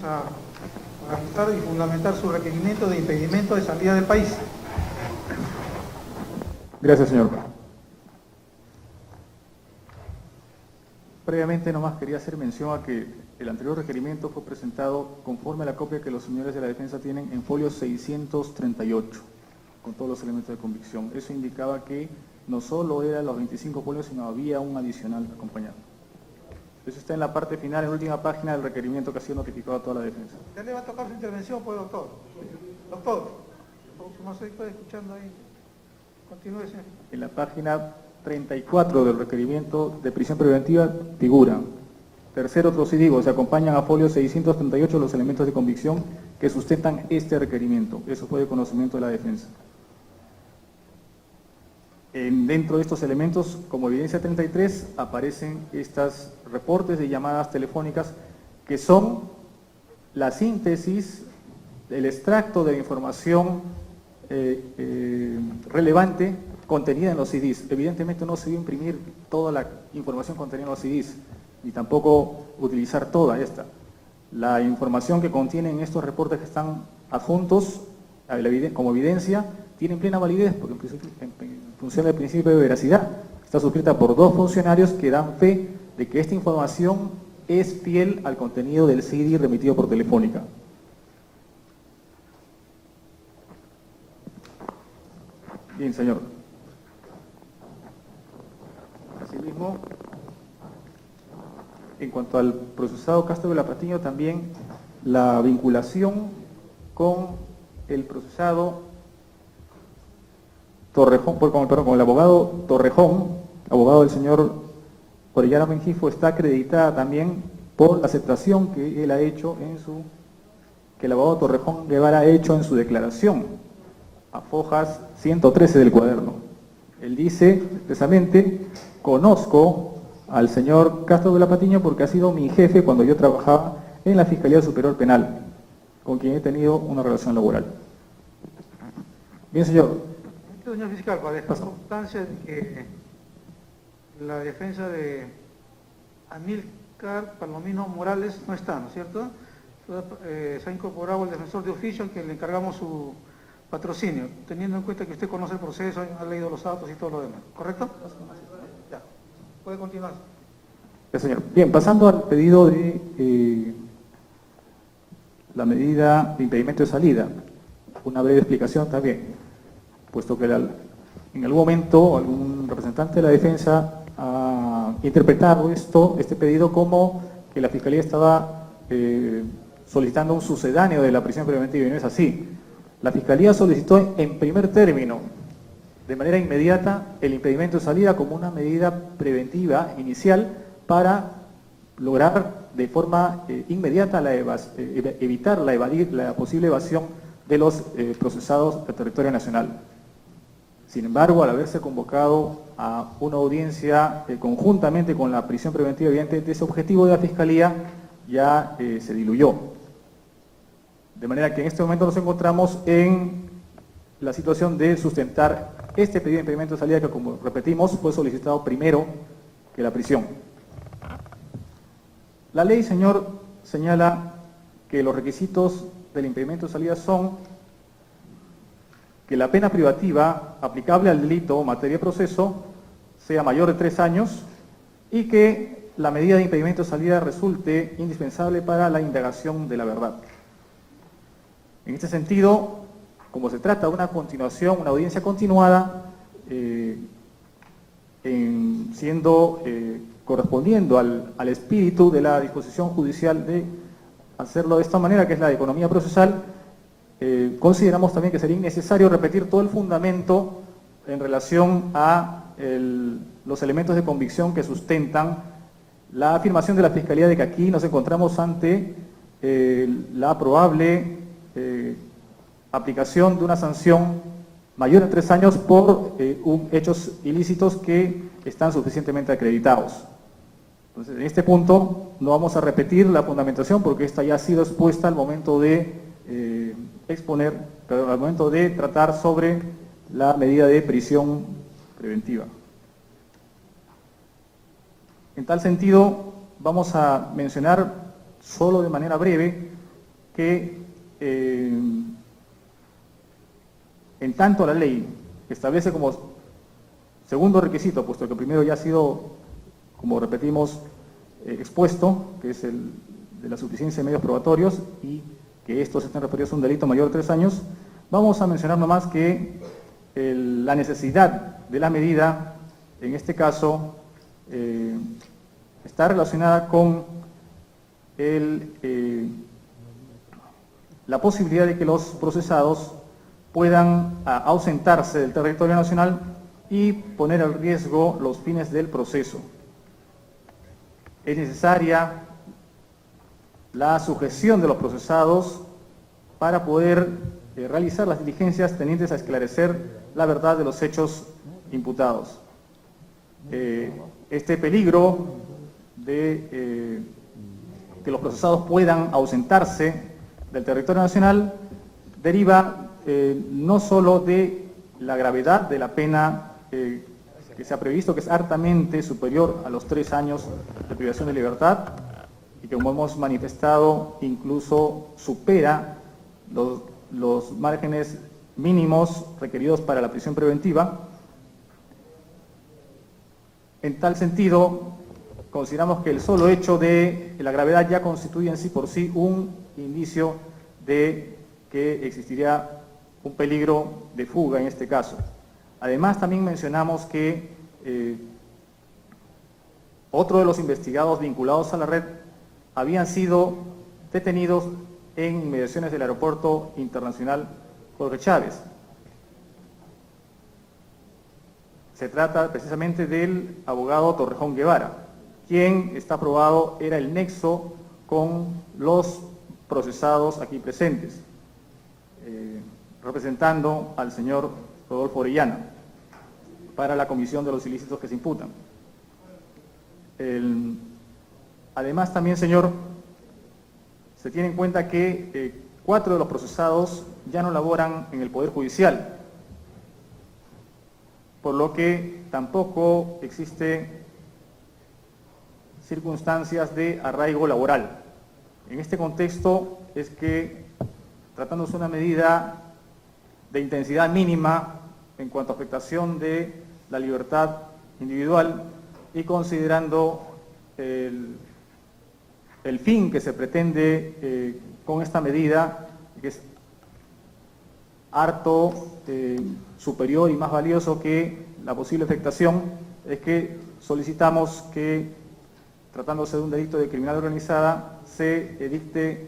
a argumentar y fundamentar su requerimiento de impedimento de salida del país. Gracias, señor. Previamente nomás quería hacer mención a que el anterior requerimiento fue presentado conforme a la copia que los señores de la defensa tienen en folio 638, con todos los elementos de convicción. Eso indicaba que no solo eran los 25 folios, sino había un adicional acompañado. Eso está en la parte final, en la última página del requerimiento que ha sido notificado a toda la defensa. Ya le va a tocar su intervención, pues, doctor. Doctor, no se está escuchando ahí. Continúe, señor. En la página 34 del requerimiento de prisión preventiva figura, tercero trocidigo, se acompañan a folio 638 los elementos de convicción que sustentan este requerimiento. Eso fue de conocimiento de la defensa. Dentro de estos elementos, como evidencia 33, aparecen estos reportes de llamadas telefónicas que son la síntesis, el extracto de la información relevante contenida en los CDs. Evidentemente no se dio imprimir toda la información contenida en los CDs, ni tampoco utilizar toda esta. La información que contienen estos reportes que están adjuntos como evidencia tienen plena validez, porque en función del principio de veracidad está suscrita por dos funcionarios que dan fe de que esta información es fiel al contenido del CD remitido por Telefónica. Bien, señor. Asimismo, en cuanto al procesado Castro de la Patiño, también la vinculación con el procesado Torrejón, con el abogado Torrejón, abogado del señor Orellana Mengifo, está acreditada también por la aceptación que él ha hecho que el abogado Torrejón Guevara ha hecho en su declaración a fojas 113 del cuaderno. Él dice expresamente: conozco al señor Castro de la Patiño porque ha sido mi jefe cuando yo trabajaba en la Fiscalía Superior Penal, con quien he tenido una relación laboral. Bien, señor. Señor fiscal, para esta circunstancia de que la defensa de Amílcar Palomino Morales no está, ¿no es cierto? Se ha incorporado el defensor de oficio, al que le encargamos su patrocinio, teniendo en cuenta que usted conoce el proceso, ha leído los datos y todo lo demás, ¿correcto? Ya, puede continuar. Sí, señor. Bien, pasando al pedido de la medida de impedimento de salida, una breve explicación también, puesto que en algún momento algún representante de la defensa ha interpretado este pedido como que la Fiscalía estaba solicitando un sucedáneo de la prisión preventiva, y no es así. La Fiscalía solicitó en primer término, de manera inmediata, el impedimento de salida como una medida preventiva inicial para lograr de forma inmediata evitar la posible evasión de los procesados del territorio nacional. Sin embargo, al haberse convocado a una audiencia conjuntamente con la prisión preventiva, evidentemente ese objetivo de la Fiscalía ya se diluyó. De manera que en este momento nos encontramos en la situación de sustentar este pedido de impedimento de salida que, como repetimos, fue solicitado primero que la prisión. La ley, señor, señala que los requisitos del impedimento de salida son que la pena privativa aplicable al delito o materia de proceso sea mayor de 3 años y que la medida de impedimento de salida resulte indispensable para la indagación de la verdad. En este sentido, como se trata de una continuación, una audiencia continuada, correspondiendo al espíritu de la disposición judicial de hacerlo de esta manera, que es la de economía procesal, consideramos también que sería innecesario repetir todo el fundamento en relación a los elementos de convicción que sustentan la afirmación de la Fiscalía de que aquí nos encontramos ante la probable aplicación de una sanción mayor a 3 años por hechos ilícitos que están suficientemente acreditados. Entonces, en este punto no vamos a repetir la fundamentación porque esta ya ha sido expuesta al momento de al momento de tratar sobre la medida de prisión preventiva. En tal sentido, vamos a mencionar solo de manera breve que en tanto la ley establece como segundo requisito, puesto que el primero ya ha sido, como repetimos, expuesto, que es el de la suficiencia de medios probatorios y que estos estén referidos a un delito mayor de 3 años, vamos a mencionar nomás que la necesidad de la medida, en este caso, está relacionada con la posibilidad de que los procesados puedan ausentarse del territorio nacional y poner en riesgo los fines del proceso. Es necesaria la sujeción de los procesados para poder realizar las diligencias tendientes a esclarecer la verdad de los hechos imputados. Este peligro de que los procesados puedan ausentarse del territorio nacional deriva no solo de la gravedad de la pena que se ha previsto, que es hartamente superior a los 3 años de privación de libertad y que, como hemos manifestado, incluso supera los márgenes mínimos requeridos para la prisión preventiva. En tal sentido, consideramos que el solo hecho de la gravedad ya constituye en sí por sí un indicio de que existiría un peligro de fuga en este caso. Además, también mencionamos que otro de los investigados vinculados a la red habían sido detenidos en inmediaciones del Aeropuerto Internacional Jorge Chávez. Se trata precisamente del abogado Torrejón Guevara, quien está probado era el nexo con los procesados aquí presentes, representando al señor Rodolfo Orellana para la comisión de los ilícitos que se imputan. Además también, señor, se tiene en cuenta que 4 de los procesados ya no laboran en el Poder Judicial, por lo que tampoco existe circunstancias de arraigo laboral. En este contexto es que, tratándose de una medida de intensidad mínima en cuanto a afectación de la libertad individual y considerando el fin que se pretende con esta medida, que es harto superior y más valioso que la posible afectación, es que solicitamos que, tratándose de un delito de criminalidad organizada, se dicte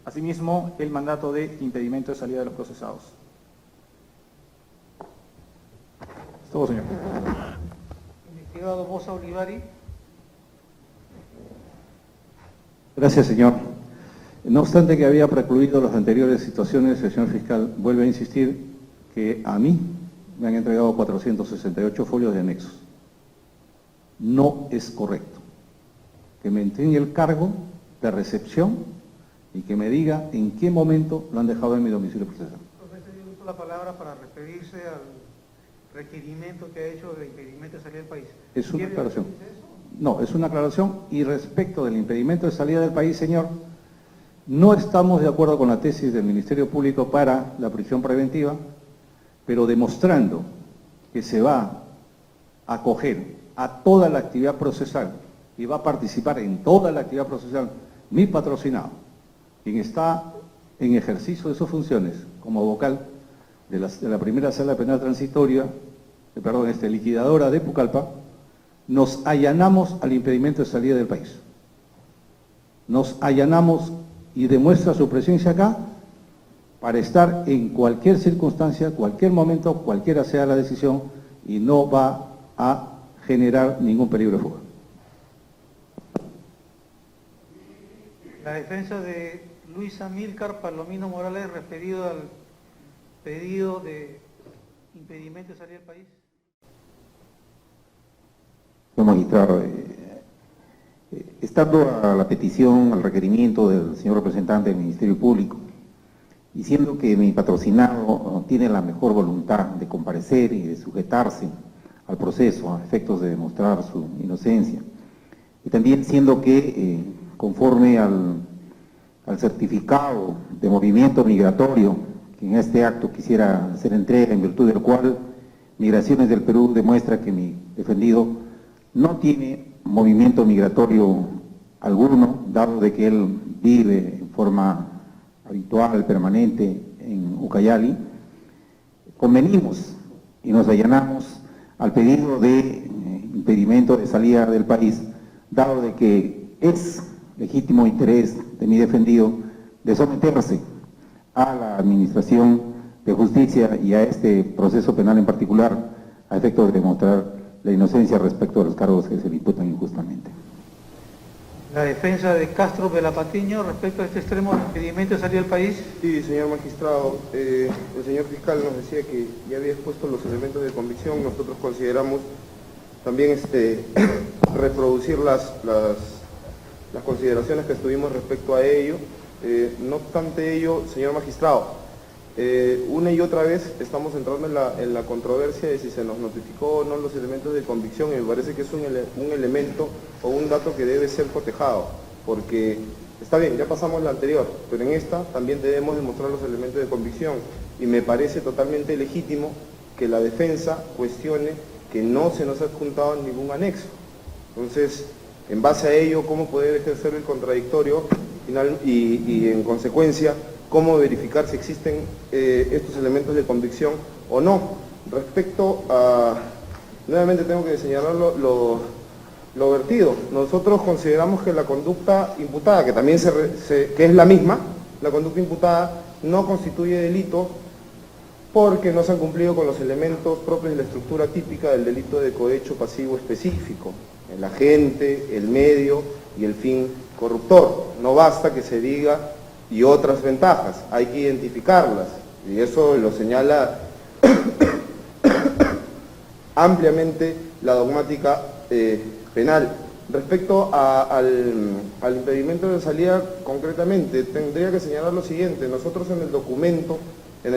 asimismo el mandato de impedimento de salida de los procesados. Es todo, señor. Investigado Bosa Olivari. Gracias, señor. No obstante que había precluido las anteriores situaciones, el señor fiscal vuelve a insistir que a mí me han entregado 468 folios de anexos. No es correcto. Que me entregue el cargo de recepción y que me diga en qué momento lo han dejado en mi domicilio procesal. Profesor, yo uso la palabra para referirse al requerimiento que ha hecho de impedimento de salida del país. Es una aclaración. No, es una aclaración. Y respecto del impedimento de salida del país, señor, no estamos de acuerdo con la tesis del Ministerio Público para la prisión preventiva, pero demostrando que se va a acoger a toda la actividad procesal y va a participar en toda la actividad procesal mi patrocinado, quien está en ejercicio de sus funciones como vocal de la primera sala penal transitoria, liquidadora de Pucallpa, nos allanamos al impedimento de salida del país. Nos allanamos y demuestra su presencia acá para estar en cualquier circunstancia, cualquier momento, cualquiera sea la decisión, y no va a generar ningún peligro de fuga. La defensa de Luis Amílcar Palomino Morales referido al pedido de impedimento de salida del país. Señor magistrado, estando a la petición, al requerimiento del señor representante del Ministerio Público, y siendo que mi patrocinado tiene la mejor voluntad de comparecer y de sujetarse al proceso a efectos de demostrar su inocencia, y también siendo que conforme al al certificado de movimiento migratorio, que en este acto quisiera hacer entrega, en virtud del cual Migraciones del Perú demuestra que mi defendido no tiene movimiento migratorio alguno, dado de que él vive en forma habitual, permanente en Ucayali. Convenimos y nos allanamos al pedido de impedimento de salida del país, dado de que es legítimo interés de mi defendido de someterse a la administración de justicia y a este proceso penal en particular, a efecto de demostrar la inocencia respecto a los cargos que se le imputan injustamente. La defensa de Castro Velapatiño respecto a este extremo de impedimento de salir del país. Sí, señor magistrado, el señor fiscal nos decía que ya había expuesto los elementos de convicción. Nosotros consideramos también reproducir las consideraciones que estuvimos respecto a ello. No obstante ello, señor magistrado, una y otra vez estamos entrando en la controversia de si se nos notificó o no los elementos de convicción, y me parece que es un elemento o un dato que debe ser cotejado, porque está bien, ya pasamos la anterior, pero en esta también debemos demostrar los elementos de convicción, y me parece totalmente legítimo que la defensa cuestione que no se nos ha adjuntado ningún anexo. Entonces, en base a ello, ¿cómo poder ejercer el contradictorio y en consecuencia, cómo verificar si existen estos elementos de convicción o no? Respecto a, nuevamente tengo que señalar lo vertido. Nosotros consideramos que la conducta imputada, que también que es la misma, la conducta imputada no constituye delito porque no se han cumplido con los elementos propios de la estructura típica del delito de cohecho pasivo específico: el agente, el medio y el fin corruptor. No basta que se diga y otras ventajas, hay que identificarlas, y eso lo señala ampliamente la dogmática penal. Respecto al impedimento de salida, concretamente, tendría que señalar lo siguiente. Nosotros en el documento, en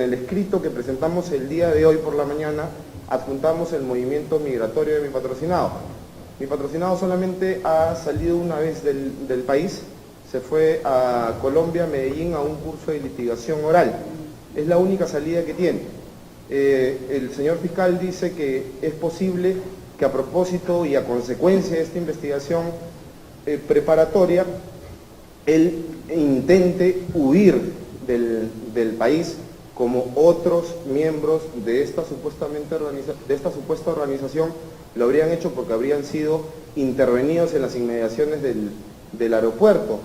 el escrito que presentamos el día de hoy por la mañana, adjuntamos el movimiento migratorio de mi patrocinado. Mi patrocinado solamente ha salido una vez del país, se fue a Colombia, Medellín, a un curso de litigación oral. Es la única salida que tiene. El señor fiscal dice que es posible que a propósito y a consecuencia de esta investigación preparatoria, él intente huir del país como otros miembros de esta supuesta organización lo habrían hecho, porque habrían sido intervenidos en las inmediaciones del aeropuerto.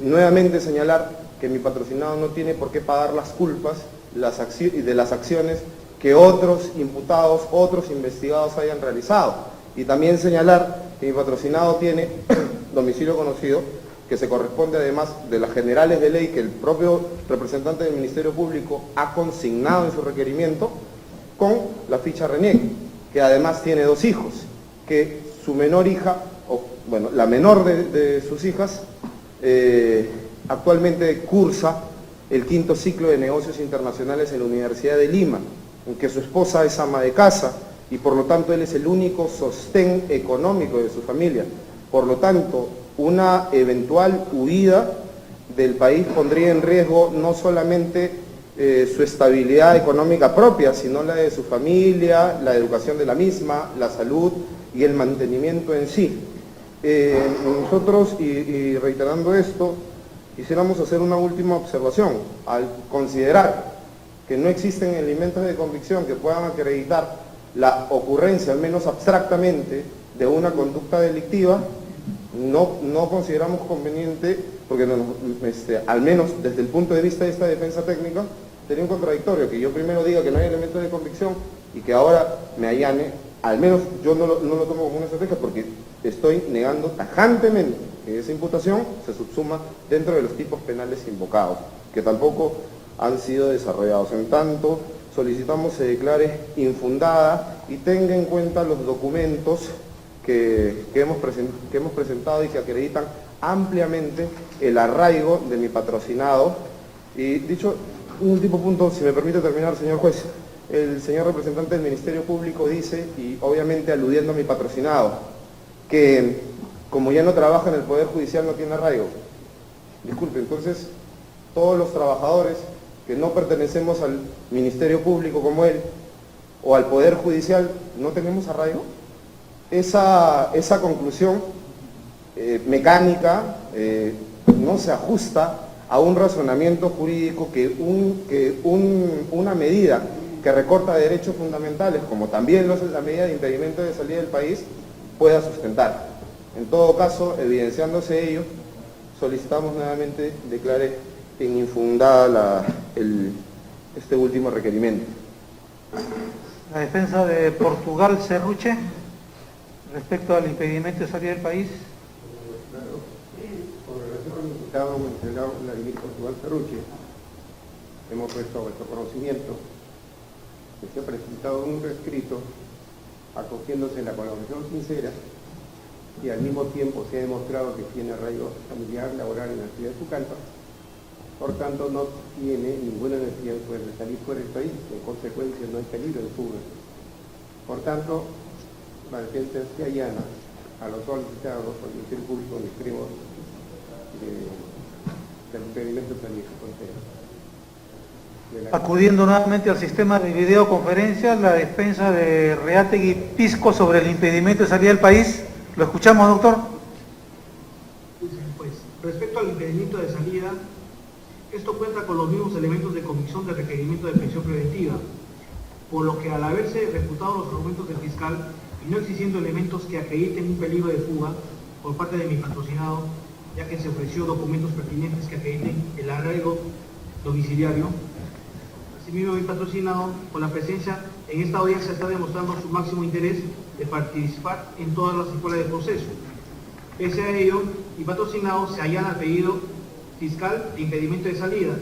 Nuevamente señalar que mi patrocinado no tiene por qué pagar las culpas de las acciones que otros imputados, otros investigados hayan realizado. Y también señalar que mi patrocinado tiene domicilio conocido, que se corresponde además de las generales de ley que el propio representante del Ministerio Público ha consignado en su requerimiento, con la ficha RENIEC, que además tiene 2 hijos, que su menor hija, la menor de sus hijas, actualmente cursa el 5º ciclo de negocios internacionales en la Universidad de Lima, en que su esposa es ama de casa y por lo tanto él es el único sostén económico de su familia. Por lo tanto, una eventual huida del país pondría en riesgo no solamente su estabilidad económica propia, sino la de su familia, la educación de la misma, la salud y el mantenimiento en sí. Nosotros, y reiterando esto, quisiéramos hacer una última observación. Al considerar que no existen elementos de convicción que puedan acreditar la ocurrencia, al menos abstractamente, de una conducta delictiva, no consideramos conveniente, porque al menos desde el punto de vista de esta defensa técnica, sería un contradictorio que yo primero diga que no hay elementos de convicción y que ahora me allane. Al menos yo no lo tomo como una estrategia, porque estoy negando tajantemente que esa imputación se subsuma dentro de los tipos penales invocados, que tampoco han sido desarrollados. En tanto, solicitamos se declare infundada y tenga en cuenta los documentos que hemos presentado y que acreditan ampliamente el arraigo de mi patrocinado. Y dicho un último punto, si me permite terminar, señor juez, el señor representante del Ministerio Público dice, y obviamente aludiendo a mi patrocinado, que como ya no trabaja en el Poder Judicial no tiene arraigo. Disculpe, entonces, todos los trabajadores que no pertenecemos al Ministerio Público como él, o al Poder Judicial, ¿no tenemos arraigo? Esa conclusión mecánica no se ajusta a un razonamiento jurídico que una medida que recorta derechos fundamentales, como también lo hace la medida de impedimento de salida del país, pueda sustentar. En todo caso, evidenciándose ello, solicitamos nuevamente declare en infundada este último requerimiento. La defensa de Portugal Cerruche, respecto al impedimento de salida del país. Con relación al imputado mencionado Vladimir Portugal Cerruche, hemos puesto a vuestro conocimiento que se ha presentado un rescrito acogiéndose en la colaboración sincera y al mismo tiempo se ha demostrado que tiene arraigo familiar, laboral en la ciudad de Pucallpa, por tanto no tiene ninguna necesidad de salir fuera del país, en consecuencia no hay peligro de fuga. Por tanto, la defensa se allana a los solicitados por el Ministerio Público en extremos del impedimento de salida de frontera. Acudiendo nuevamente al sistema de videoconferencia, la defensa de Reategui Pisco sobre el impedimento de salida del país. ¿Lo escuchamos, doctor? Pues, respecto al impedimento de salida, esto cuenta con los mismos elementos de convicción de requerimiento de prisión preventiva, por lo que al haberse refutado los argumentos del fiscal y no existiendo elementos que acrediten un peligro de fuga por parte de mi patrocinado, ya que se ofreció documentos pertinentes que acrediten el arraigo domiciliario, asimismo mi patrocinado, con la presencia en esta audiencia, está demostrando su máximo interés de participar en todas las escuelas del proceso. Pese a ello, mi patrocinado se allana al pedido fiscal de impedimento de salida.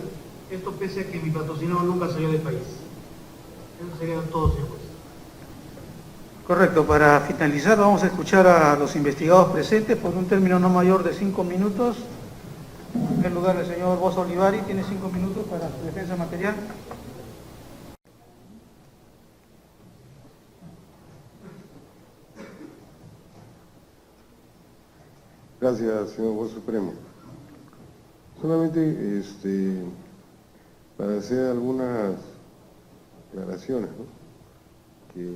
Esto pese a que mi patrocinado nunca salió del país. Eso sería todo, señor juez. Correcto. Para finalizar, vamos a escuchar a los investigados presentes por un término no mayor de 5 minutos. En primer lugar, el señor Bozo Olivari tiene 5 minutos para su defensa material. Gracias, señor juez supremo. Solamente para hacer algunas aclaraciones, ¿no? Que,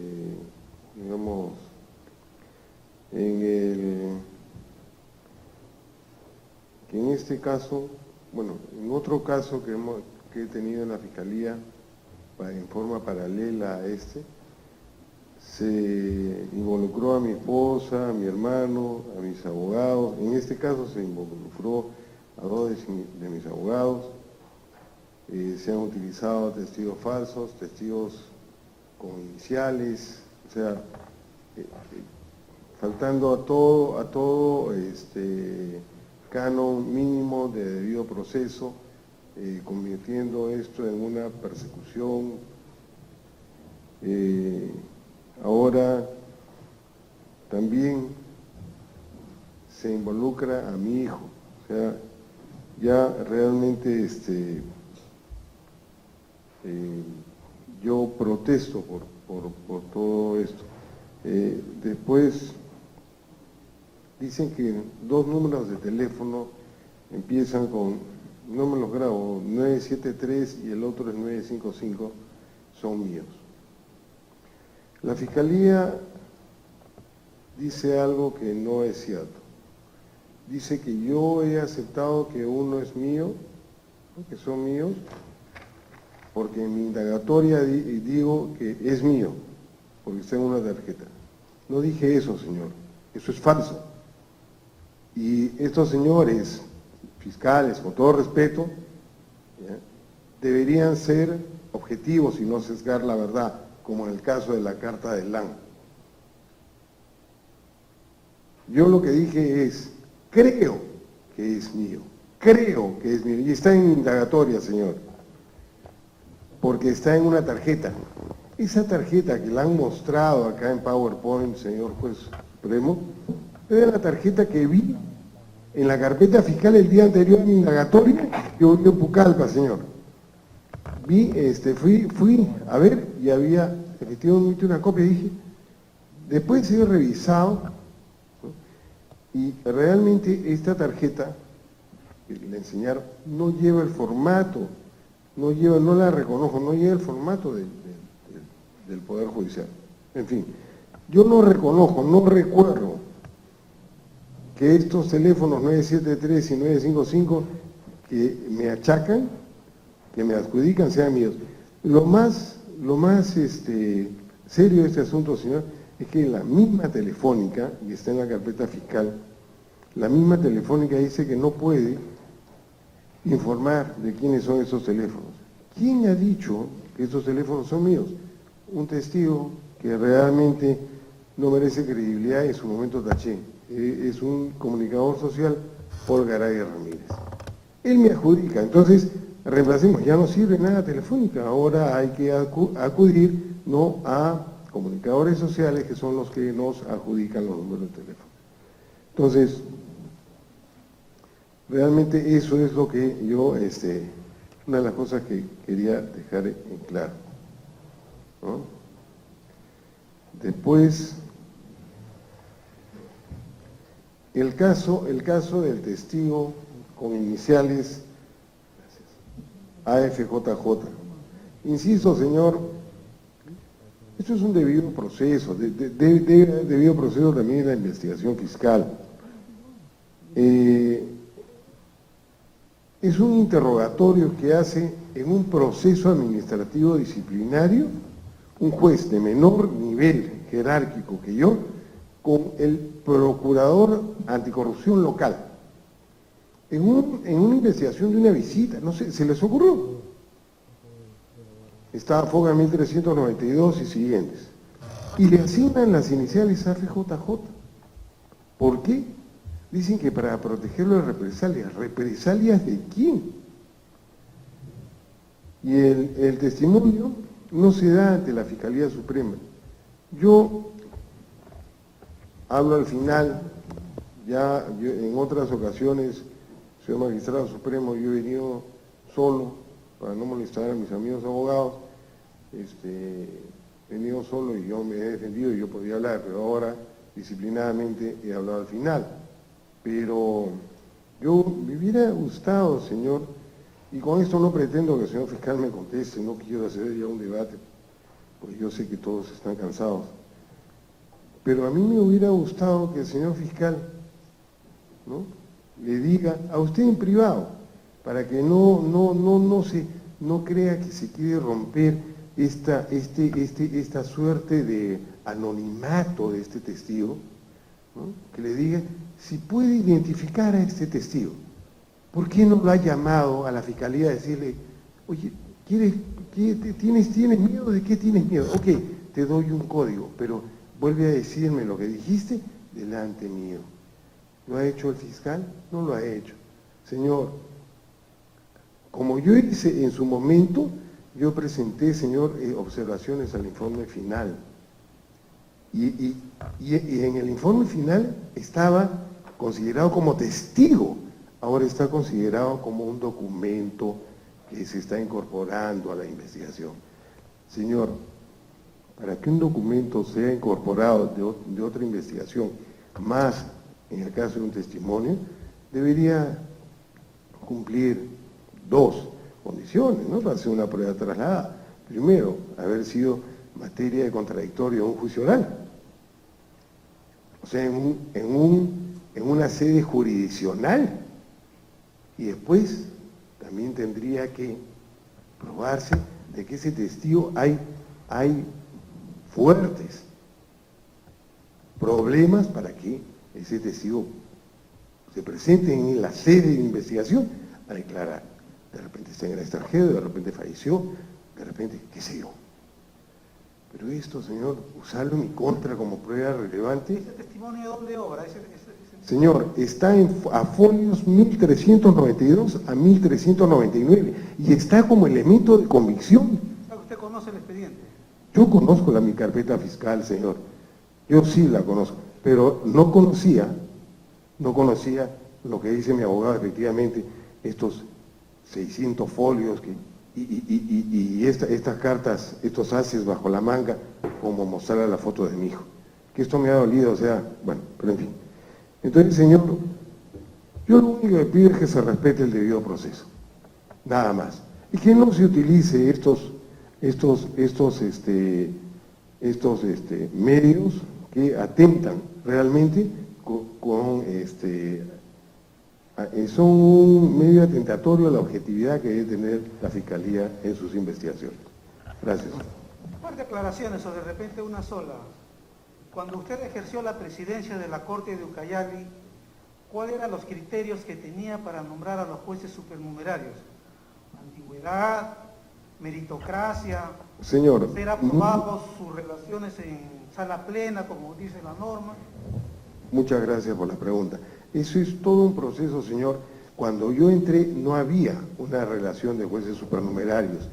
digamos, que en este caso, bueno, en otro caso que he tenido en la Fiscalía, en forma paralela a se involucró a mi esposa, a mi hermano, a mis abogados. En este caso se involucró a 2 de mis abogados. Se han utilizado testigos falsos, testigos con iniciales, o sea, faltando a todo canon mínimo de debido proceso, convirtiendo esto en una persecución. Ahora también se involucra a mi hijo, o sea, ya realmente yo protesto por todo esto. Después dicen que 2 números de teléfono empiezan con, no me los grabo, 973 y el otro es 955, son míos. La Fiscalía dice algo que no es cierto. Dice que yo he aceptado que uno es mío, que son míos, porque en mi indagatoria digo que es mío, porque está en una tarjeta. No dije eso, señor, eso es falso. Y estos señores fiscales, con todo respeto, ¿ya?, deberían ser objetivos y no sesgar la verdad, como en el caso de la carta de LAN. Yo lo que dije es, creo que es mío, y está en indagatoria, señor, porque está en una tarjeta. Esa tarjeta que la han mostrado acá en PowerPoint, señor juez supremo, es la tarjeta que vi en la carpeta fiscal el día anterior en indagatoria, yo vivo en Pucallpa, señor. Fui a ver y había efectivamente una copia, dije, después de ser revisado, ¿no?, y realmente esta tarjeta que le enseñaron, no lleva el formato, no la reconozco, no lleva el formato del Poder Judicial. En fin, yo no reconozco, no recuerdo que estos teléfonos 973 y 955 que me achacan, que me adjudican, sean míos. Lo más serio de este asunto, señor, es que la misma Telefónica, y está en la carpeta fiscal, la misma Telefónica dice que no puede informar de quiénes son esos teléfonos. ¿Quién ha dicho que esos teléfonos son míos? Un testigo que realmente no merece credibilidad, en su momento taché. Es un comunicador social, Paul Garay Ramírez. Él me adjudica, entonces reemplacemos, ya no sirve nada Telefónica, ahora hay que acudir no a comunicadores sociales que son los que nos adjudican los números de teléfono. Entonces, realmente eso es lo que yo, una de las cosas que quería dejar en claro, ¿no? Después, el caso del testigo con iniciales AFJJ. Insisto, señor, esto es un debido proceso, debido proceso también de la investigación fiscal. Es un interrogatorio que hace en un proceso administrativo disciplinario un juez de menor nivel jerárquico que yo con el procurador anticorrupción local. En una investigación de una visita, no sé, ¿se les ocurrió? Estaba FOGA 1392 y siguientes. Y le asignan las iniciales AFJJ. ¿Por qué? Dicen que para protegerlo de represalias. ¿Represalias de quién? Y el testimonio no se da ante la Fiscalía Suprema. Yo hablo al final, ya en otras ocasiones, señor magistrado supremo, yo he venido solo, para no molestar a mis amigos abogados, he venido solo y yo me he defendido y yo podía hablar, pero ahora disciplinadamente he hablado al final. Pero yo me hubiera gustado, señor, y con esto no pretendo que el señor fiscal me conteste, no quiero hacer ya un debate, pues yo sé que todos están cansados, pero a mí me hubiera gustado que el señor fiscal, ¿no?, le diga a usted en privado, para que no crea que se quiere romper esta suerte de anonimato de este testigo, ¿no?, que le diga si puede identificar a este testigo. ¿Por qué no lo ha llamado a la fiscalía a decirle, oye, ¿tienes miedo? ¿De qué tienes miedo? Ok, te doy un código, pero vuelve a decirme lo que dijiste delante mío. ¿Lo ha hecho el fiscal? No lo ha hecho. Señor, como yo hice en su momento, yo presenté, señor, observaciones al informe final. Y en el informe final estaba considerado como testigo, ahora está considerado como un documento que se está incorporando a la investigación. Señor, para que un documento sea incorporado de otra investigación, más en el caso de un testimonio, debería cumplir dos condiciones, ¿no?, para hacer una prueba trasladada. Primero, haber sido materia de contradictorio a un juicio oral. O sea, en una sede jurisdiccional. Y después también tendría que probarse de que ese testigo hay fuertes problemas para que ese testigo se presente en la sede de investigación a declarar. De repente está en el extranjero, de repente falleció, de repente, qué sé yo. Pero esto, señor, usarlo en mi contra como prueba relevante. ¿Ese testimonio dónde obra? Señor, está a folios 1392 a 1399 y está como elemento de convicción. ¿Usted conoce el expediente? Yo conozco mi carpeta fiscal, señor. Yo sí la conozco, pero no conocía lo que dice mi abogado, efectivamente, estos 600 folios y estas cartas, estos haces bajo la manga, como mostrar la foto de mi hijo. Que esto me ha dolido, o sea, bueno, pero en fin. Entonces, señor, Yo lo único que pido es que se respete el debido proceso, nada más. Y que no se utilice estos medios que atentan realmente son un medio atentatorio a la objetividad que debe tener la Fiscalía en sus investigaciones. Gracias. Un par de aclaraciones o de repente una sola. Cuando usted ejerció la presidencia de la Corte de Ucayali, ¿cuáles eran los criterios que tenía para nombrar a los jueces supernumerarios? ¿Antigüedad? ¿Meritocracia? Señor. ¿Ser aprobados sus relaciones en sala plena, como dice la norma? Muchas gracias por la pregunta. Eso es todo un proceso, señor. Cuando yo entré no había una relación de jueces supernumerarios.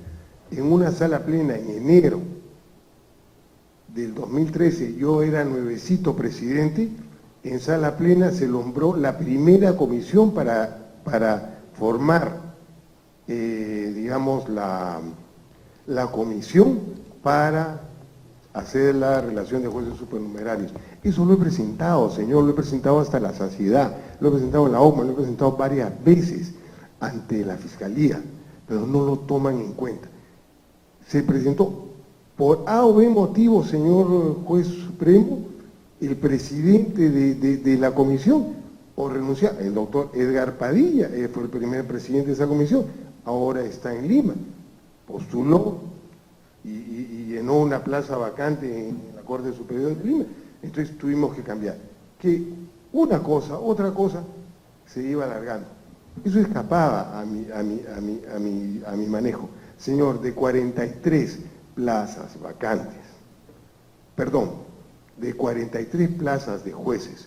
En una sala plena en enero del 2013, yo era nuevecito presidente, en sala plena se nombró la primera comisión para formar, digamos, la comisión para hacer la relación de jueces supernumerarios. Eso lo he presentado, señor, lo he presentado hasta la saciedad, lo he presentado en la OMA, lo he presentado varias veces ante la Fiscalía, pero no lo toman en cuenta. Se presentó por A o B motivo, señor juez supremo, el presidente de la comisión, o renuncia, el doctor Edgar Padilla, fue el primer presidente de esa comisión, ahora está en Lima, postuló y llenó una plaza vacante en la Corte Superior de Lima. Entonces tuvimos que cambiar. Que una cosa, otra cosa, se iba alargando. Eso escapaba a mi manejo. Señor, de 43 plazas vacantes, perdón, de 43 plazas de jueces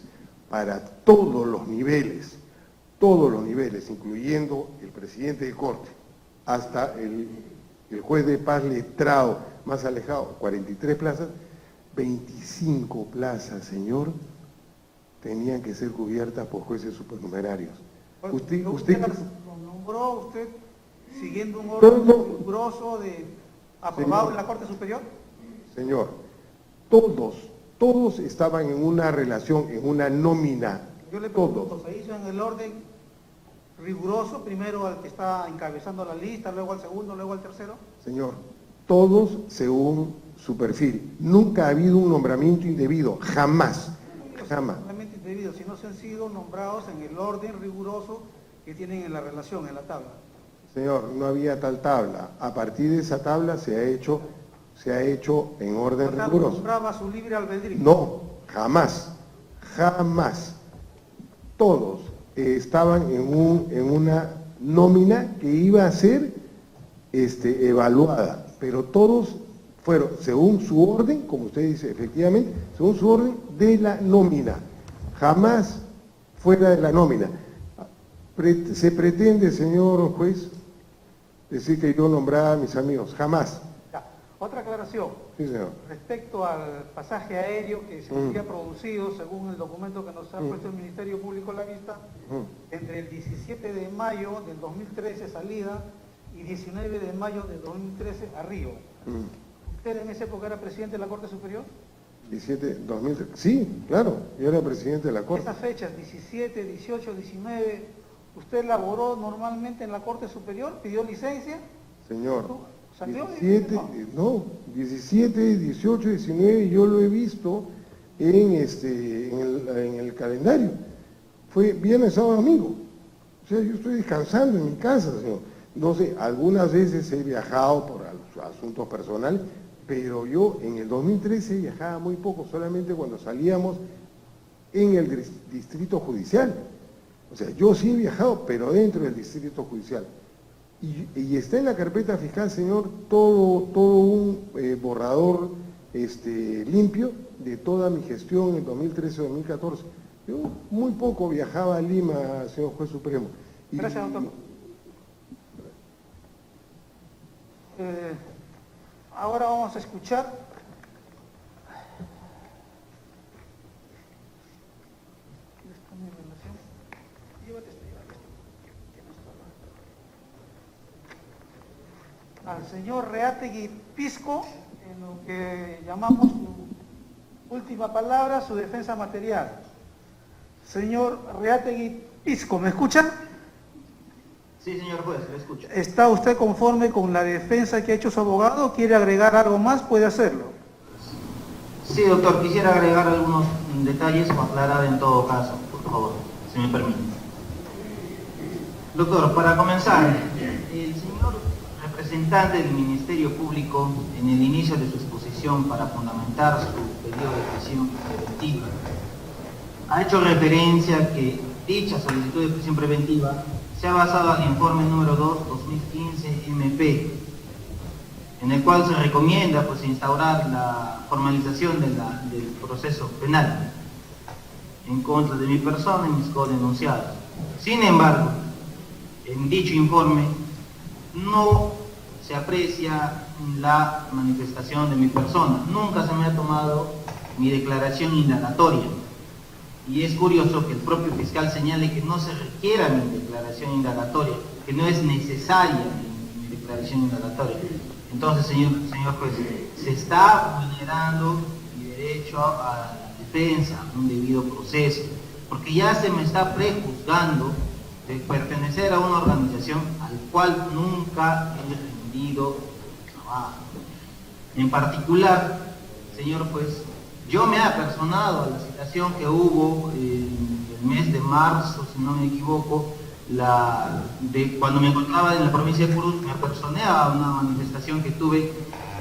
para todos los niveles, incluyendo el presidente de Corte, hasta el juez de paz letrado más alejado, 43 plazas, 25 plazas, señor, tenían que ser cubiertas por jueces supernumerarios. ¿Usted lo nombró usted siguiendo un orden riguroso de aprobado en la Corte Superior? Señor, todos estaban en una relación, en una nómina. Yo le pregunto, ¿se hizo en el orden riguroso, primero al que está encabezando la lista, luego al segundo, luego al tercero? Señor, todos según su perfil. Nunca ha habido un nombramiento indebido, jamás. Jamás. Nombramiento indebido, si no se han sido nombrados en el orden riguroso que tienen en la relación, en la tabla. Señor, no había tal tabla. A partir de esa tabla se ha hecho en orden riguroso. ¿Nombraba su libre albedrío? No, jamás. Todos estaban en una nómina que iba a ser evaluada, pero todos fueron según su orden, como usted dice, efectivamente, según su orden de la nómina, jamás fuera de la nómina. Se pretende, señor juez, decir que yo nombraba a mis amigos, jamás. Ya. Otra aclaración. Sí, señor. Respecto al pasaje aéreo que se había producido, según el documento que nos ha puesto el Ministerio Público a la vista, entre el 17 de mayo del 2013 salida y 19 de mayo del 2013 a Río. ¿Usted en esa época era presidente de la Corte Superior? 2013, sí, claro, yo era presidente de la Corte. Esas fechas, 17, 18, 19, ¿usted laboró normalmente en la Corte Superior? ¿Pidió licencia? Señor, ¿Salió? 17, 18, 19, yo lo he visto en el calendario. Fue viernes, sábado, domingo. O sea, yo estoy descansando en mi casa, señor. No sé, algunas veces he viajado por asuntos personales, pero yo en el 2013 viajaba muy poco, solamente cuando salíamos en el distrito judicial. O sea, yo sí he viajado, pero dentro del distrito judicial. Y está en la carpeta fiscal, señor, todo un borrador limpio de toda mi gestión en 2013-2014. Yo muy poco viajaba a Lima, señor juez supremo. Gracias, doctor. Ahora vamos a escuchar al señor Reategui Pisco, en lo que llamamos última palabra, su defensa material. Señor Reategui Isco, ¿me escucha? Sí, señor juez, lo escucho. ¿Está usted conforme con la defensa que ha hecho su abogado? ¿Quiere agregar algo más? Puede hacerlo. Sí, doctor, quisiera agregar algunos detalles o aclarar en todo caso, por favor, si me permite. Doctor, para comenzar, el señor representante del Ministerio Público, en el inicio de su exposición para fundamentar su pedido de prisión preventiva, ha hecho referencia que dicha solicitud de prisión preventiva se ha basado en el informe número 2/2015 MP, en el cual se recomienda pues instaurar la formalización del proceso penal en contra de mi persona y mis codenunciados. Sin embargo, en dicho informe no se aprecia la manifestación de mi persona, nunca se me ha tomado mi declaración indagatoria. Y es curioso que el propio fiscal señale que no se requiera mi declaración indagatoria, que no es necesaria mi declaración indagatoria. Entonces, señor juez, se está vulnerando mi derecho a la defensa, a un debido proceso, porque ya se me está prejuzgando de pertenecer a una organización al cual nunca he rendido trabajo. En particular, señor juez, yo me he apersonado a la situación que hubo en el mes de marzo, si no me equivoco, cuando me encontraba en la provincia de Purús, me apersoné a una manifestación que tuve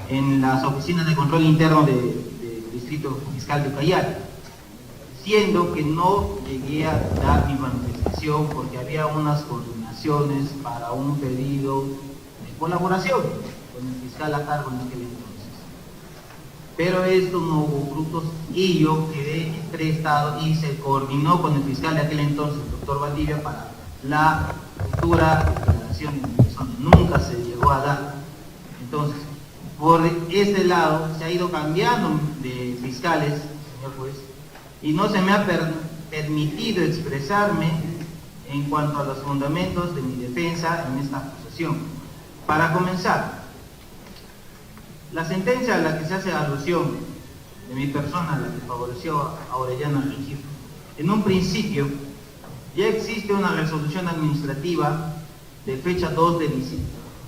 en las oficinas de control interno del Distrito Fiscal de Ucayali, siendo que no llegué a dar mi manifestación porque había unas coordinaciones para un pedido de colaboración con el fiscal a cargo en aquel entonces. Pero esto no hubo frutos y yo quedé estrestado y se coordinó con el fiscal de aquel entonces, el doctor Valdivia, para la futura declaración de mi persona. Nunca se llegó a dar. Entonces, por ese lado se ha ido cambiando de fiscales, señor juez, y no se me ha permitido expresarme en cuanto a los fundamentos de mi defensa en esta acusación. Para comenzar, la sentencia a la que se hace alusión de mi persona, la que favoreció a Orellana Rengifo, en un principio ya existe una resolución administrativa de fecha 2 de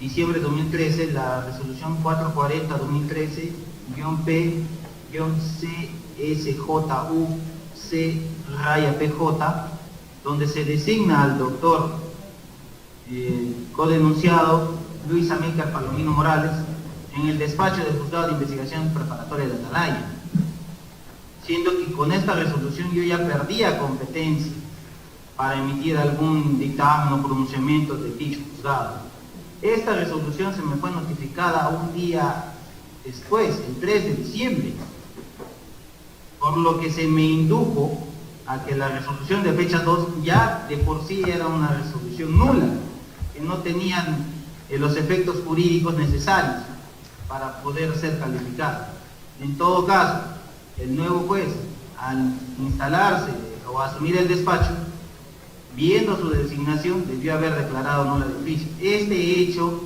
diciembre de 2013, la resolución 440-2013-PCSJUC-PJ, donde se designa al doctor codenunciado Luis Amílcar Palomino Morales en el despacho del Juzgado de Investigación Preparatoria de Atalaya, siendo que con esta resolución yo ya perdía competencia para emitir algún dictamen o pronunciamiento de dicho juzgado. Esta resolución se me fue notificada un día después, el 3 de diciembre, por lo que se me indujo a que la resolución de fecha 2 ya de por sí era una resolución nula, que no tenían los efectos jurídicos necesarios para poder ser calificada. En todo caso, el nuevo juez, al instalarse o asumir el despacho, viendo su designación, debió haber declarado nula de oficio. Este hecho,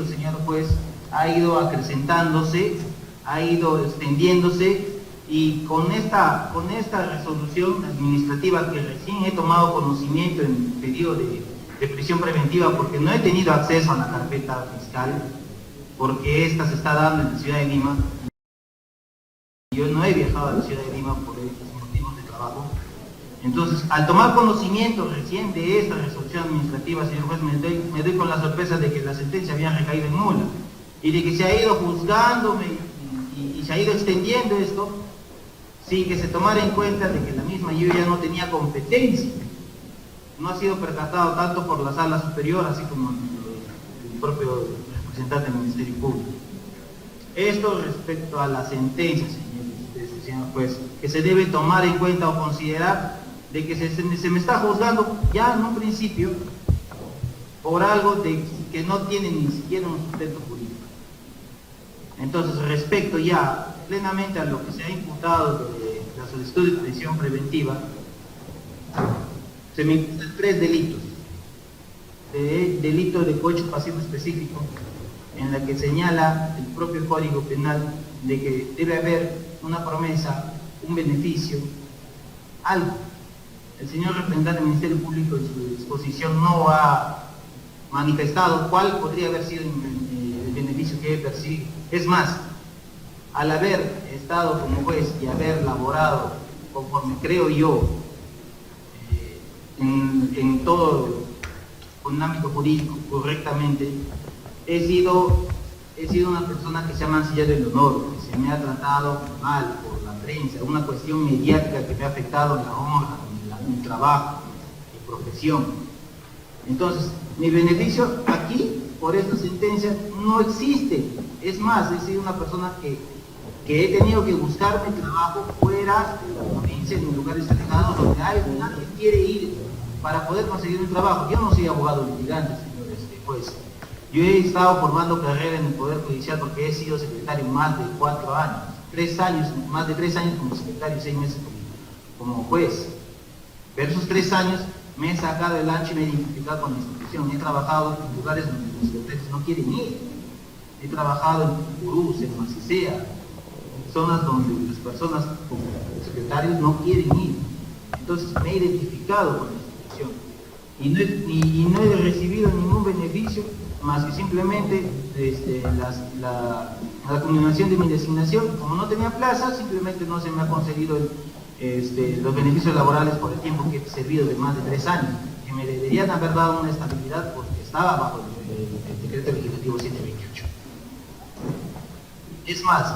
señor juez, ha ido acrecentándose, ha ido extendiéndose, y con esta resolución administrativa que recién he tomado conocimiento en el pedido de prisión preventiva, porque no he tenido acceso a la carpeta fiscal, porque esta se está dando en la ciudad de Lima. Yo no he viajado a la ciudad de Lima por estos motivos de trabajo. Entonces, al tomar conocimiento recién de esta resolución administrativa, señor juez, me doy con la sorpresa de que la sentencia había recaído en nula y de que se ha ido juzgándome y se ha ido extendiendo esto sin que se tomara en cuenta de que la misma yo ya no tenía competencia. No ha sido percatado tanto por la sala superior, así como el propio representante del Ministerio Público. Esto respecto a la sentencia, señor juez, que se debe tomar en cuenta o considerar de que se me está juzgando ya en un principio por algo que no tiene ni siquiera un sustento jurídico. Entonces, respecto ya plenamente a lo que se ha imputado de la solicitud de prisión preventiva, se me imputan 3 delitos. Delito de cohecho pasivo específico, en la que señala el propio Código Penal de que debe haber una promesa, un beneficio, algo el señor representante del Ministerio Público en su exposición no ha manifestado cuál podría haber sido el beneficio que él persigue. Es más, al haber estado como juez y haber laborado conforme creo yo en todo un ámbito jurídico correctamente, he sido una persona que se ha mancillado el honor, que se me ha tratado mal por la prensa, una cuestión mediática que me ha afectado en la honra, en mi trabajo, mi profesión. Entonces, mi beneficio aquí, por esta sentencia, no existe. Es más, he sido una persona que he tenido que buscarme trabajo fuera de la provincia, en lugares alejados, donde nadie quiere ir para poder conseguir un trabajo. Yo no soy abogado litigante, señores juez. Yo he estado formando carrera en el Poder Judicial porque he sido secretario más de 4 años, 3 años, más de 3 años como secretario y 6 meses como juez. Pero esos 3 años me he sacado el ancho y me he identificado con la institución. He trabajado en lugares donde los secretarios no quieren ir. He trabajado en Purús, en Macicea, zonas donde las personas como secretarios no quieren ir. Entonces me he identificado con la institución y no he recibido ningún beneficio más que simplemente la culminación de mi designación. Como no tenía plaza, simplemente no se me ha concedido los beneficios laborales por el tiempo que he servido de más de 3 años, que me deberían haber dado una estabilidad porque estaba bajo el decreto legislativo 728. Es más,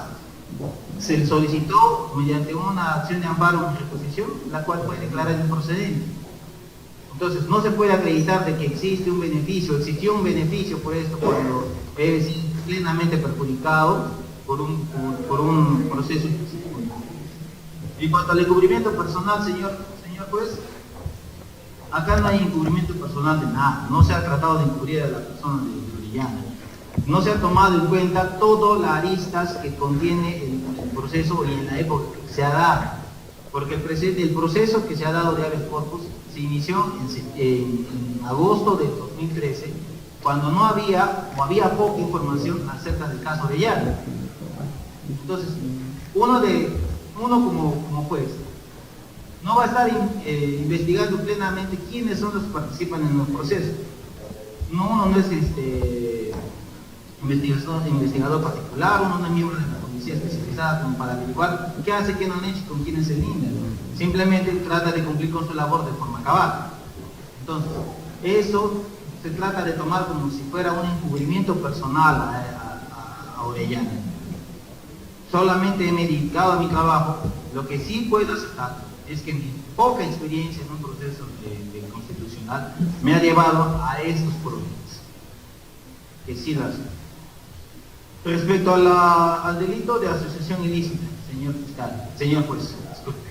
se solicitó mediante una acción de amparo mi reposición, la cual fue declarada improcedente. Entonces, no se puede acreditar de que existe un beneficio, existió un beneficio por esto cuando he sido plenamente perjudicado por un proceso. En cuanto al encubrimiento personal, señor juez, acá no hay encubrimiento personal de nada, no se ha tratado de encubrir a la persona de Orellana. No se ha tomado en cuenta todas las aristas que contiene el proceso y en la época que se ha dado. Porque el proceso que se ha dado de habeas corpus se inició en agosto del 2013, cuando no había o había poca información acerca del caso de Orellana. Entonces, uno como juez no va a estar investigando plenamente quiénes son los que participan en los procesos. Uno no es investigador particular, uno no es miembro de la policía especializada como para averiguar qué hace, qué no han hecho y con quiénes se linda. Simplemente trata de cumplir con su labor de forma cabal. Entonces, eso se trata de tomar como si fuera un encubrimiento personal a Orellana. Solamente me he dedicado a mi trabajo. Lo que sí puedo aceptar es que mi poca experiencia en un proceso de constitucional me ha llevado a estos problemas. Que sí las. Respecto al delito de asociación ilícita, señor fiscal, señor juez, disculpe.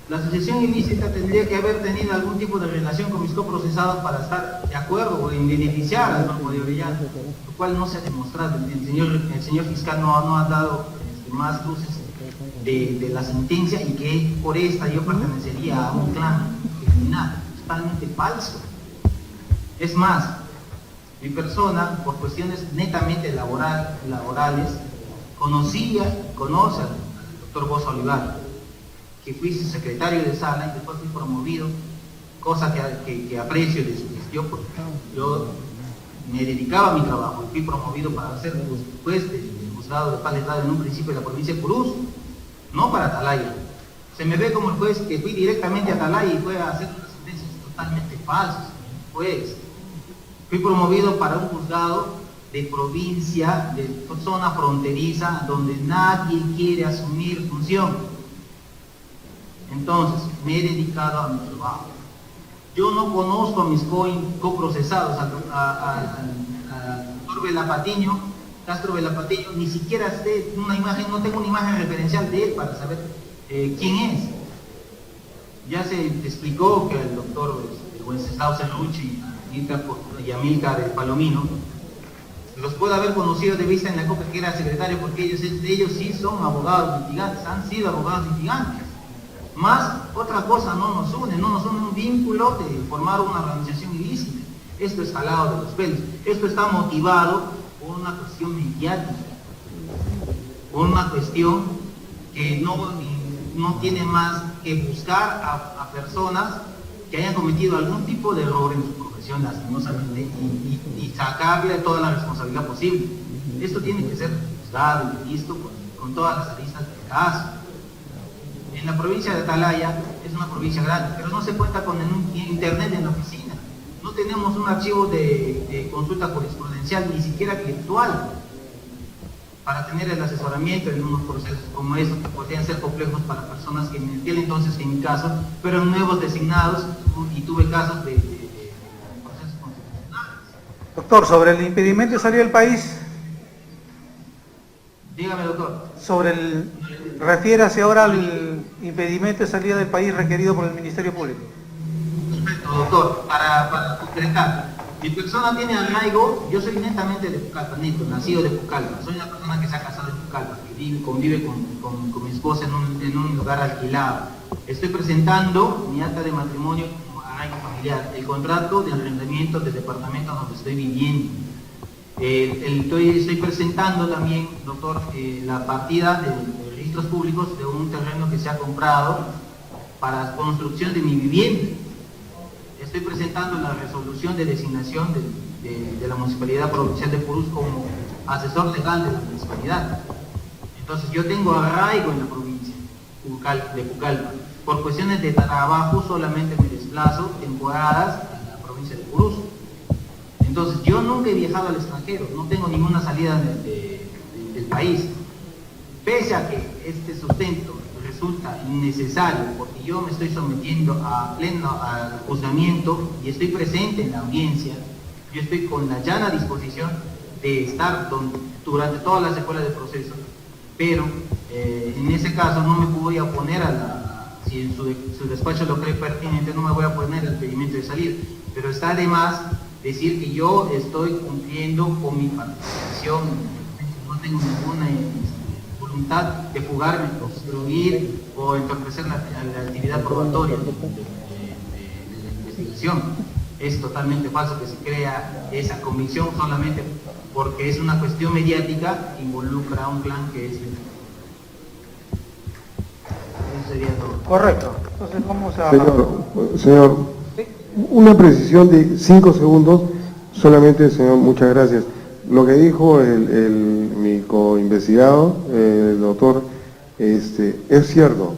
La asociación ilícita tendría que haber tenido algún tipo de relación con mis coprocesados para estar de acuerdo o en beneficiar al grupo de Orellana, lo cual no se ha demostrado. El señor fiscal no ha dado más luces de la sentencia y que por esta yo pertenecería a un clan criminal. Totalmente falso. Es más, mi persona, por cuestiones netamente laborales, conoce al doctor Bosa Olivar, que fui su secretario de sala y después fui promovido, cosa que aprecio de su gestión, porque yo me dedicaba a mi trabajo y fui promovido para ser juez del juzgado de paz letrado en un principio de la provincia de Purús, no para Atalaya. Se me ve como el juez que fui directamente a Atalaya y fue a hacer unas sentencias totalmente falsas, juez. Fui promovido para un juzgado de provincia, de zona fronteriza, donde nadie quiere asumir función. Entonces, me he dedicado a mi trabajo. Yo no conozco a mis coprocesados, al doctor Velapatiño, Castro Velapatiño, ni siquiera sé una imagen, no tengo una imagen referencial de él para saber quién es. Ya se explicó que el doctor Wenceslao Cerrucci y Amílcar Palomino los puedo haber conocido de vista en la época que era secretario, porque ellos sí son abogados litigantes, han sido abogados litigantes. Más otra cosa no nos une un vínculo de formar una organización ilícita. Esto es jalado de los pelos. Esto está motivado por una cuestión mediática, por una cuestión que no tiene más que buscar a personas que hayan cometido algún tipo de error en su profesión, lastimosamente, y sacarle toda la responsabilidad posible. Esto tiene que ser juzgado y visto con todas las aristas del caso. En la provincia de Atalaya es una provincia grande, pero no se cuenta con internet en la oficina. No tenemos un archivo de consulta jurisprudencial, ni siquiera virtual, para tener el asesoramiento en unos procesos como estos, que podrían ser complejos para personas que en aquel entonces, en mi caso, fueron nuevos designados y tuve casos de procesos constitucionales. Doctor, sobre el impedimento de salir del país, Dígame, doctor. refiérase ahora al impedimento de salida del país requerido por el Ministerio Público. Perfecto, doctor. Para concretar, mi persona tiene arraigo, yo soy netamente de Pucallpa, neto, nacido de Pucallpa. Soy una persona que se ha casado en Pucallpa, que convive con mi esposa en un lugar alquilado. Estoy presentando mi acta de matrimonio como arraigo familiar, el contrato de arrendamiento del departamento donde estoy viviendo. Estoy presentando también, doctor, la partida de registros públicos de un terreno que se ha comprado para construcción de mi vivienda. Estoy presentando la resolución de designación de la Municipalidad Provincial de Purús como asesor legal de la municipalidad. Entonces yo tengo arraigo en la provincia de Pucallpa. Por cuestiones de trabajo solamente me desplazo temporadas a la provincia de Purús. Entonces yo nunca he viajado al extranjero, no tengo ninguna salida del país. Pese a que este sustento resulta innecesario porque yo me estoy sometiendo al juzgamiento y estoy presente en la audiencia, yo estoy con la llana disposición de estar durante todas las secuelas del proceso, pero en ese caso no me voy a oponer si en su despacho lo cree pertinente, no me voy a oponer al impedimento de salir, pero está de más decir que yo estoy cumpliendo con mi participación, no tengo ninguna voluntad de fugarme, obstruir o entorpecer la actividad probatoria de la investigación. Es totalmente falso que se crea esa convicción solamente porque es una cuestión mediática que involucra a un clan que es... Eso sería todo. Correcto. Entonces vamos a... Señor, una precisión de 5 segundos, solamente, señor, muchas gracias. Lo que dijo mi co-investigado, el doctor, es cierto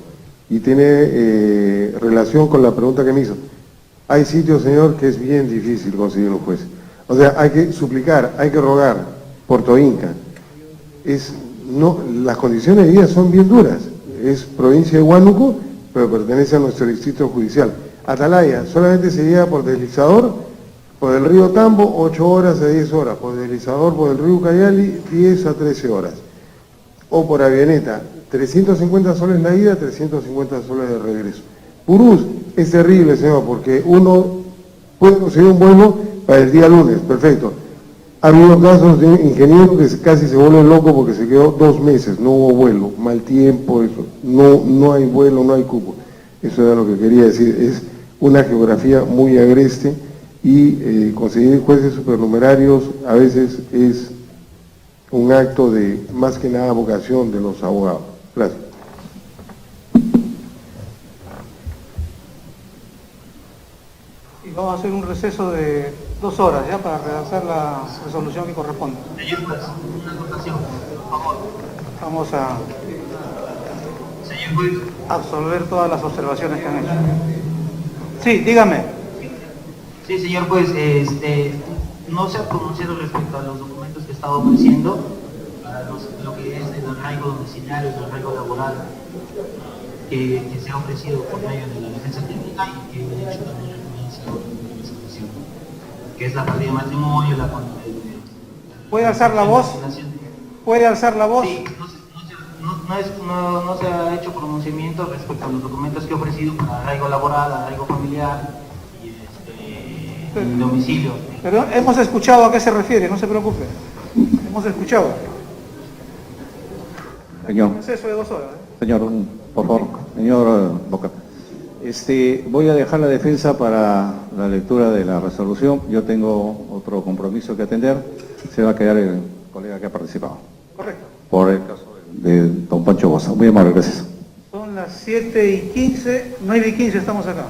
y tiene relación con la pregunta que me hizo. Hay sitios, señor, que es bien difícil conseguir un juez. O sea, hay que suplicar, hay que rogar, Puerto Inca. Las condiciones de vida son bien duras. Es provincia de Huánuco, pero pertenece a nuestro distrito judicial. Atalaya solamente se llega por deslizador, por el río Tambo, 8 horas a 10 horas, por deslizador por el río Ucayali, 10 a 13 horas. O por avioneta, 350 soles la ida, 350 soles de regreso. Purús es terrible, señor, porque uno puede conseguir un vuelo para el día lunes, perfecto. Ha habido casos de ingeniero que casi se vuelve loco porque se quedó 2 meses, no hubo vuelo, mal tiempo, eso, no hay vuelo, no hay cupo. Eso era lo que quería decir, es una geografía muy agreste y conseguir jueces supernumerarios a veces es un acto de, más que nada, vocación de los abogados. Gracias. Y vamos a hacer un receso de 2 horas ya para redactar la resolución que corresponde. Señor juez, una anotación, por favor. Vamos a Señor juez. absolver todas las observaciones que han hecho. Sí, dígame. Sí, señor juez, no se ha pronunciado respecto a los documentos que estaba ofreciendo, lo que es el arraigo domiciliario, el arraigo laboral, que se ha ofrecido por medio de la defensa técnica y que he hecho también referencia a la resolución, que es la partida de matrimonio, ¿Puede alzar la voz? ¿Puede alzar la voz? Sí, no se ha hecho pronunciamiento respecto a los documentos que he ofrecido para arraigo laboral, arraigo familiar y domicilio. Pero hemos escuchado a qué se refiere, no se preocupe. Hemos escuchado. Señor. Un receso de 2 horas. Señor, por favor, señor Boca. Voy a dejar la defensa para la lectura de la resolución. Yo tengo otro compromiso que atender. Se va a quedar el colega que ha participado. Correcto. Por el caso de don Pancho Bosa. Muy amable, gracias. Son las las 7:15, 9:15 estamos acá.